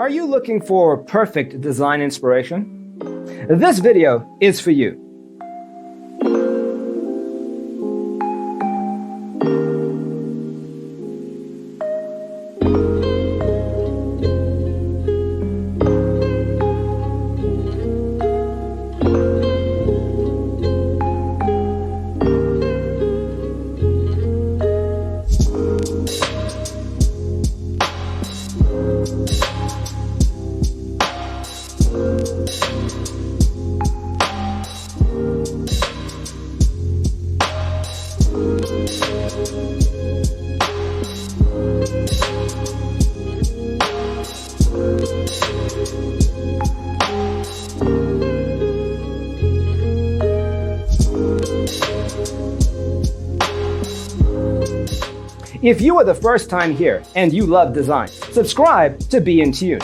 Are you looking for perfect design inspiration? This video is for you. If you are the first time here and you love design, subscribe to be in tune.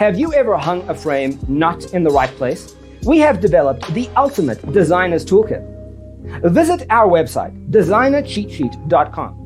Have you ever hung a frame not in the right place? We have developed the ultimate designer's toolkit. Visit our website, designercheatsheet.com.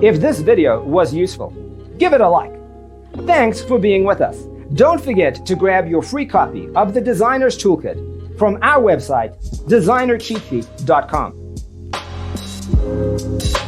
If this video was useful, give it a like. Thanks for being with us. Don't forget to grab your free copy of the Designer's Toolkit from our website, designercheatsheet.com.